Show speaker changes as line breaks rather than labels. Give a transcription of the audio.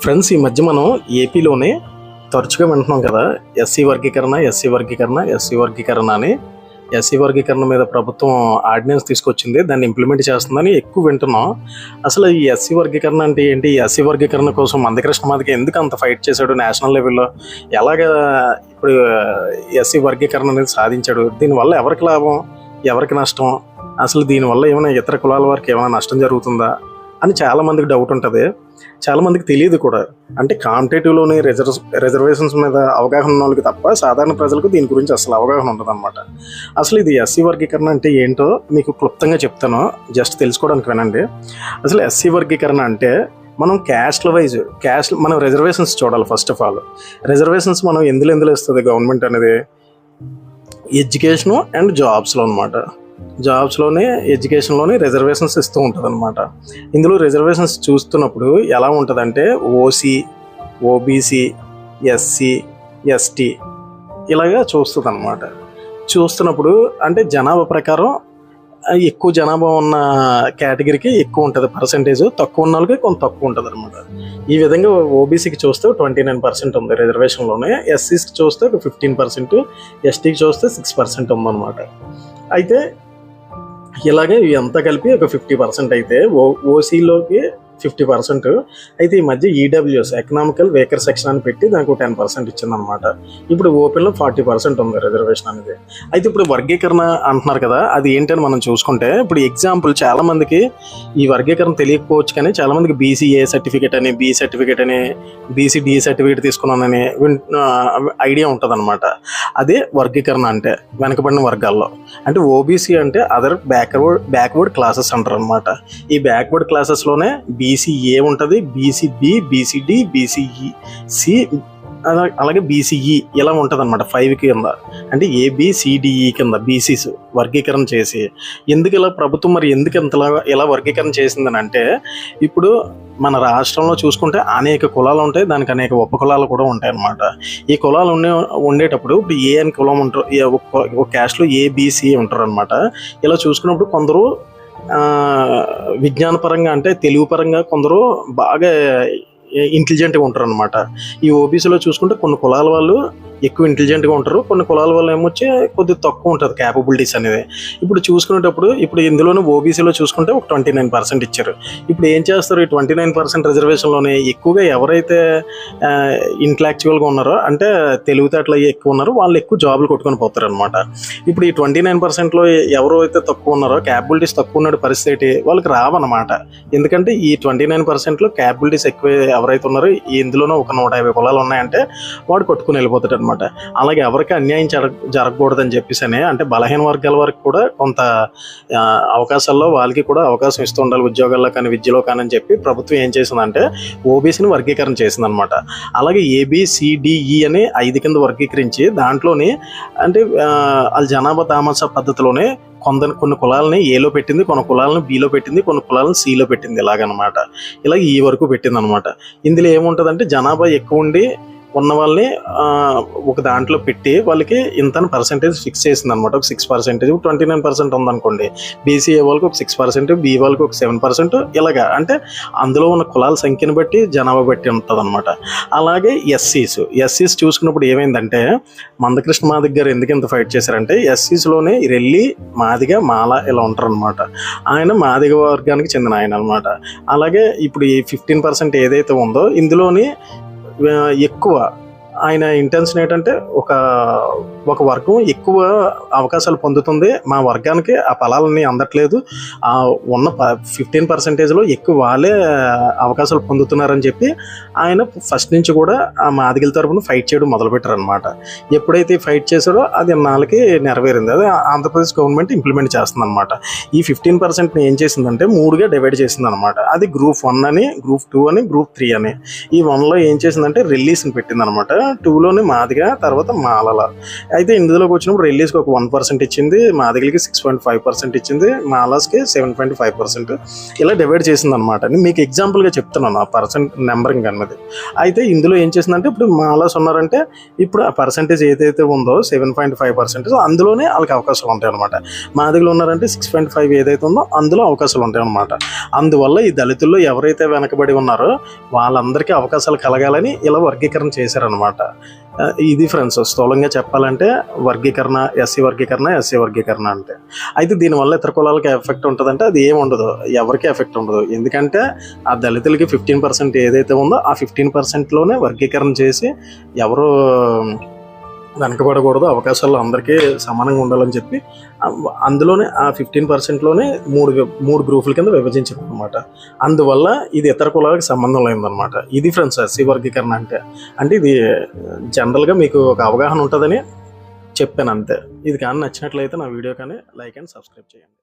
Friends, ఈ మధ్య మనం ఏపీలోనే తరచుగా వింటున్నాం కదా, ఎస్సీ వర్గీకరణ అని. ఎస్సీ వర్గీకరణ మీద ప్రభుత్వం ఆర్డినెన్స్ తీసుకొచ్చింది, దాన్ని ఇంప్లిమెంట్ చేస్తుందని ఎక్కువ వింటున్నాం. అసలు ఈ ఎస్సీ వర్గీకరణ అంటే ఏంటి? ఈ ఎస్సీ వర్గీకరణ కోసం మందకృష్ణ మాదిగ ఎందుకు అంత ఫైట్ చేశాడు నేషనల్ లెవెల్లో? ఎలాగా ఇప్పుడు ఎస్సీ వర్గీకరణ అనేది సాధించాడు? దీనివల్ల ఎవరికి లాభం, ఎవరికి నష్టం? అసలు దీనివల్ల ఏమైనా ఇతర కులాల వారికి ఏమైనా నష్టం జరుగుతుందా అని చాలామందికి డౌట్ ఉంటుంది. చాలామందికి తెలియదు కూడా. అంటే కాంపిటేటివ్లోని రిజర్వేషన్స్ మీద అవగాహన ఉన్న వాళ్ళకి తప్ప సాధారణ ప్రజలకు దీని గురించి అసలు అవగాహన ఉండదు అనమాట. అసలు ఇది ఎస్సీ వర్గీకరణ అంటే ఏంటో మీకు క్లుప్తంగా చెప్తాను, జస్ట్ తెలుసుకోవడానికి వినండి. అసలు ఎస్సీ వర్గీకరణ అంటే మనం క్యాస్ట్ల వైజ్ మనం రిజర్వేషన్స్ చూడాలి. ఫస్ట్ ఆఫ్ ఆల్ రిజర్వేషన్స్ మనం ఎందులో ఇస్తుంది గవర్నమెంట్ అనేది? ఎడ్యుకేషను అండ్ జాబ్స్లో అనమాట. జాబ్స్లోనే ఎడ్యుకేషన్లోనే రిజర్వేషన్స్ ఇస్తూ ఉంటుంది అనమాట. ఇందులో రిజర్వేషన్స్ చూస్తున్నప్పుడు ఎలా ఉంటుందంటే ఓసీ, ఓబీసీ, ఎస్సీ, ఎస్టీ ఇలాగా చూస్తుంది అనమాట. చూస్తున్నప్పుడు అంటే జనాభా ప్రకారం ఎక్కువ జనాభా ఉన్న కేటగిరీకి ఎక్కువ ఉంటుంది పర్సంటేజ్, తక్కువ ఉన్న వాళ్ళకి కొంత తక్కువ ఉంటుంది అనమాట. ఈ విధంగా ఓబీసీకి చూస్తే 29% ఉంది రిజర్వేషన్లోనే, ఎస్సీకి చూస్తే 15%, ఎస్టీకి చూస్తే 6% ఉందన్నమాట. అయితే ఇలాగే ఇవి అంతా కలిపి ఒక 50% అయితే ఓసీలోకి 50%. అయితే ఈ మధ్య ఈడబ్ల్యూఎస్ ఎకనామికల్ వేకర్ సెక్షన్ అని పెట్టి దానికి 10% ఇచ్చిందనమాట. ఇప్పుడు ఓపెన్లో 40% ఉంది రిజర్వేషన్ అనేది. అయితే ఇప్పుడు వర్గీకరణ అంటున్నారు కదా, అది ఏంటని మనం చూసుకుంటే, ఇప్పుడు ఎగ్జాంపుల్ చాలామందికి ఈ వర్గీకరణ తెలియకపోవచ్చు, కానీ చాలామందికి బీసీఏ సర్టిఫికేట్ అని, బీ సర్టిఫికేట్ అని, బీసీడీ సర్టిఫికేట్ తీసుకున్నానని ఐడియా ఉంటుంది అనమాట. అదే వర్గీకరణ అంటే వెనకబడిన వర్గాల్లో. అంటే ఓబీసీ అంటే అదర్ బ్యాక్వర్డ్ క్లాసెస్ అంటారు అనమాట. ఈ బ్యాక్వర్డ్ క్లాసెస్లోనే బీసీఏ ఉంటుంది, బీసీబీ, బీసీడీ, బీసీఈసి, అలాగే బీసీఈ ఇలా ఉంటుంది అనమాట. 5 కింద అంటే ఏబిసిడిఈ కింద బీసీస్ వర్గీకరణ చేసి. ఎందుకు ఇలా ప్రభుత్వం మరి ఎందుకు ఇలా వర్గీకరణ చేసిందని అంటే, ఇప్పుడు మన రాష్ట్రంలో చూసుకుంటే అనేక కులాలు ఉంటాయి, దానికి అనేక ఉపకులాలు కూడా ఉంటాయి అన్నమాట. ఈ కులాలు ఉండేటప్పుడు ఇప్పుడు ఏ అని కులం ఉంటారు, ఒక క్యాస్ట్లో ఏబిసి ఉంటారు అనమాట. ఇలా చూసుకున్నప్పుడు కొందరు విజ్ఞానపరంగా అంటే తెలుగు పరంగా కొందరు బాగా ఇంటెలిజెంట్గా ఉంటారు అనమాట. ఈ ఓబీసీలో చూసుకుంటే కొన్ని కులాల వాళ్ళు ఎక్కువ ఇంటెలిజెంట్గా ఉంటారు, కొన్ని కులాల వాళ్ళు ఏమొచ్చి కొద్దిగా తక్కువ ఉంటుంది క్యాపబిలిటీస్ అనేది. ఇప్పుడు చూసుకునేటప్పుడు ఇప్పుడు ఇందులోనే ఓబీసీలో చూసుకుంటే ఒక 29% ఇచ్చారు. ఇప్పుడు ఏం చేస్తారు, ఈ 29% రిజర్వేషన్లోనే ఎక్కువగా ఎవరైతే ఇంటలెక్చువల్గా ఉన్నారో, అంటే తెలివితేటలు ఎక్కువ ఉన్నారో వాళ్ళు ఎక్కువ జాబులు కొట్టుకొని పోతారు అనమాట. ఇప్పుడు ఈ 29%లో ఎవరైతే తక్కువ ఉన్నారో, క్యాపబిలిటీస్ తక్కువ ఉన్న పరిస్థితి వాళ్ళకి రావన్నమాట. ఎందుకంటే ఈ 29%లో క్యాపబిలిటీస్ ఎక్కువ ఎవరైతే ఉన్నారో, ఇందులోనూ ఒక 150 కులాలు ఉన్నాయంటే వాడు కొట్టుకుని వెళ్ళిపోతాడు అనమాట. అలాగే ఎవరికి అన్యాయం జరగకూడదని చెప్పేసి అంటే బలహీన వర్గాల వరకు కూడా కొంత అవకాశాల్లో వాళ్ళకి కూడా అవకాశం ఇస్తూ ఉండాలి, ఉద్యోగాల్లో కానీ విద్యలో కానీ అని చెప్పి ప్రభుత్వం ఏం చేసిందంటే ఓబీసీని వర్గీకరణ చేసిందనమాట. అలాగే ఏబిసిడిఈ అని 5 కింద వర్గీకరించి దాంట్లోని అంటే వాళ్ళ జనాభా తామస పద్ధతిలోనే కొన్ని కులాలని ఏలో పెట్టింది, కొన్ని కులాలను బీలో పెట్టింది, కొన్ని కులాలను సిలో పెట్టింది. ఇలాగనమాట. ఇలా ఈ వరకు పెట్టింది అనమాట. ఇందులో ఏముంటుందంటే జనాభా ఎక్కువ ఉండి ఉన్న వాళ్ళని ఒక దాంట్లో పెట్టి వాళ్ళకి ఇంత పర్సెంటేజ్ ఫిక్స్ చేసింది అనమాట. ఒక 6%, 29% ఉందనుకోండి. బీసీఏ వాళ్ళకి ఒక 6%, బీ వాళ్ళకి ఒక 7%, ఇలాగా అంటే అందులో ఉన్న కులాల సంఖ్యను బట్టి జనాభా బట్టి ఉంటుంది అనమాట. అలాగే ఎస్సీస్ చూసుకున్నప్పుడు ఏమైందంటే, మందకృష్ణ మాదిగ గారు ఎందుకు ఇంత ఫైట్ చేశారంటే, ఎస్సీస్లోనే రెల్లి, మాదిగ, మాల ఇలా ఉంటారు అనమాట. ఆయన మాదిగ వర్గానికి చెందిన ఆయన అనమాట. అలాగే ఇప్పుడు ఈ 15% ఏదైతే ఉందో ఇందులోని ఎక్కువ ఆయన ఇంటెన్షన్ ఏంటంటే ఒక వర్గం ఎక్కువ అవకాశాలు పొందుతుంది, మా వర్గానికి ఆ ఫలాలన్నీ అందట్లేదు, ఉన్న 15%లో ఎక్కువ వాళ్ళే అవకాశాలు పొందుతున్నారని చెప్పి ఆయన ఫస్ట్ నుంచి కూడా ఆ మాదిగల తరపున ఫైట్ చేయడం మొదలుపెట్టారు అనమాట. ఎప్పుడైతే ఫైట్ చేశారో అది నాళ్ళకి నెరవేరింది. అది ఆంధ్రప్రదేశ్ గవర్నమెంట్ ఇంప్లిమెంట్ చేస్తుంది అనమాట. ఈ 15%ని ఏం చేసిందంటే 3గా డివైడ్ చేసింది అనమాట. అది గ్రూప్ 1 అని, గ్రూప్ 2 అని, గ్రూప్ 3 అని. ఈ 1లో ఏం చేసిందంటే రిలీజ్ని పెట్టింది అనమాట. 2లోనే మాదిగ, తర్వాత మాలల. అయితే ఇందులోకి వచ్చినప్పుడు రెల్లీస్కి ఒక 1% ఇచ్చింది, మాదిగలకి 6.5% ఇచ్చింది, మాలాస్కి 7.5%. ఇలా డివైడ్ చేసింది అనమాట. మీకు ఎగ్జాంపుల్గా చెప్తున్నాను ఆ పర్సెంట్ నెంబరింగ్ అన్నది. అయితే ఇందులో ఏం చేసిందంటే ఇప్పుడు మాలాస్ ఉన్నారంటే ఇప్పుడు ఆ పర్సెంటేజ్ ఏదైతే ఉందో 7.5% అందులోనే వాళ్ళకి అవకాశాలు ఉంటాయి అనమాట. మాదిగలు ఉన్నారంటే 6.5 ఏదైతే ఉందో అందులో అవకాశాలు ఉంటాయి అనమాట. అందువల్ల ఈ దళితుల్లో ఎవరైతే వెనకబడి ఉన్నారో వాళ్ళందరికీ అవకాశాలు కలగాలని ఇలా వర్గీకరణ చేశారనమాట. ఇది ఫ్రెండ్స్ స్థూలంగా చెప్పాలంటే వర్గీకరణ, ఎస్సీ వర్గీకరణ అంటే. అయితే దీనివల్ల ఇతర కులాలకి ఎఫెక్ట్ ఉంటుందంటే అది ఏమి ఉండదు, ఎవరికి ఎఫెక్ట్ ఉండదు. ఎందుకంటే ఆ దళితులకి 15% ఏదైతే ఉందో ఆ 15%లోనే వర్గీకరణ చేసి ఎవరు వెనకబడకూడదు, అవకాశాలు అందరికీ సమానంగా ఉండాలని చెప్పి అందులోనే ఆ 15%లోనే మూడు గ్రూపుల కింద విభజించారు అనమాట. అందువల్ల ఇది ఇతర కులాలకు సంబంధం లేదనమాట. ఇది ఫ్రెండ్స్ ఎస్సీ వర్గీకరణ అంటే ఇది జనరల్గా మీకు ఒక అవగాహన ఉంటుందని చెప్పాను అంతే. ఇది కానీ నచ్చినట్లయితే నా వీడియో కానీ లైక్ అండ్ సబ్స్క్రైబ్ చేయండి.